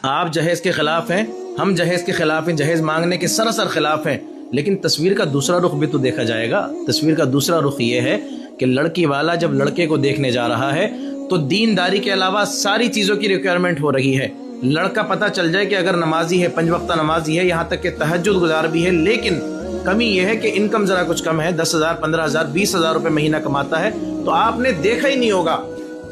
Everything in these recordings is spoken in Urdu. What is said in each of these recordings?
آپ جہیز کے خلاف ہیں، ہم جہیز کے خلاف ہیں، جہیز مانگنے کے سراسر خلاف ہیں، لیکن تصویر کا دوسرا رخ بھی تو دیکھا جائے گا۔ تصویر کا دوسرا رخ یہ ہے کہ لڑکی والا جب لڑکے کو دیکھنے جا رہا ہے تو دینداری کے علاوہ ساری چیزوں کی ریکوائرمنٹ ہو رہی ہے۔ لڑکا پتہ چل جائے کہ اگر نمازی ہے، 5 وقتہ نمازی ہے، یہاں تک کہ تہجد گزار بھی ہے، لیکن کمی یہ ہے کہ انکم ذرا کچھ کم ہے، 10,000 15,000 20,000 روپے مہینہ کماتا ہے، تو آپ نے دیکھا ہی نہیں ہوگا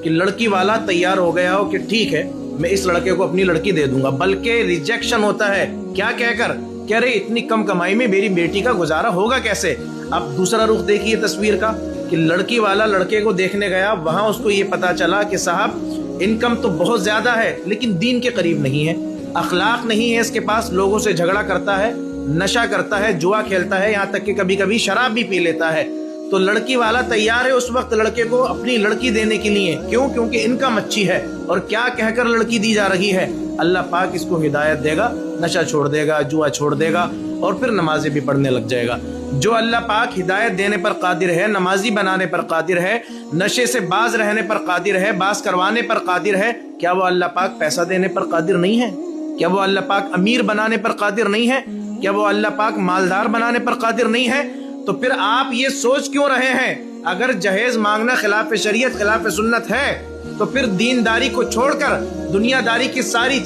کہ لڑکی والا تیار ہو گیا ہو کہ ٹھیک ہے میں اس لڑکے کو اپنی لڑکی دے دوں گا، بلکہ ریجیکشن ہوتا ہے کیا کہہ کر کہ ارے اتنی کم کمائی میں میری بیٹی کا گزارا ہوگا کیسے۔ اب دوسرا رخ دیکھیے تصویر کا کہ لڑکی والا لڑکے کو دیکھنے گیا، وہاں اس کو یہ پتا چلا کہ صاحب انکم تو بہت زیادہ ہے لیکن دین کے قریب نہیں ہے، اخلاق نہیں ہے اس کے پاس، لوگوں سے جھگڑا کرتا ہے، نشہ کرتا ہے، جوا کھیلتا ہے، یہاں تک کہ کبھی کبھی شراب بھی پی لیتا ہے۔ تو لڑکی والا تیار ہے اس وقت لڑکے کو اپنی لڑکی دینے کے لیے، کیوں؟ کیونکہ انکم اچھی ہے۔ اور کیا کہہ کر لڑکی دی جا رہی ہے؟ اللہ پاک اس کو ہدایت دے گا، نشہ چھوڑ دے گا، جوا چھوڑ دے گا، اور پھر نمازیں بھی پڑھنے لگ جائے گا۔ جو اللہ پاک ہدایت دینے پر قادر ہے، نمازی بنانے پر قادر ہے، نشے سے باز رہنے پر قادر ہے، باز کروانے پر قادر ہے، کیا وہ اللہ پاک پیسہ دینے پر قادر نہیں ہے؟ کیا وہ اللہ پاک امیر بنانے پر قادر نہیں ہے؟ کیا وہ اللہ پاک مالدار بنانے پر قادر نہیں ہے؟ تو پھر آپ یہ سوچ کیوں رہے ہیں اگر جہیز مانگنا خلاف شریعت، خلاف سنت ہے، تو پھر دینداری کو چھوڑ کر دنیا داری کی ساری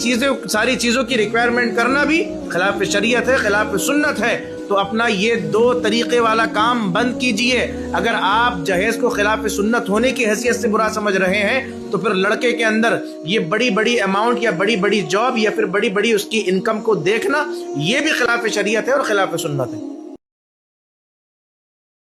چیزوں کی ریکوائرمنٹ کرنا بھی خلاف شریعت ہے، خلاف سنت ہے۔ تو اپنا یہ 2 طریقے والا کام بند کیجئے۔ اگر آپ جہیز کو خلاف سنت ہونے کی حیثیت سے برا سمجھ رہے ہیں تو پھر لڑکے کے اندر یہ بڑی بڑی اماؤنٹ یا بڑی بڑی جاب یا پھر بڑی بڑی اس کی انکم کو دیکھنا، یہ بھی خلاف شریعت ہے اور خلاف سنت ہے۔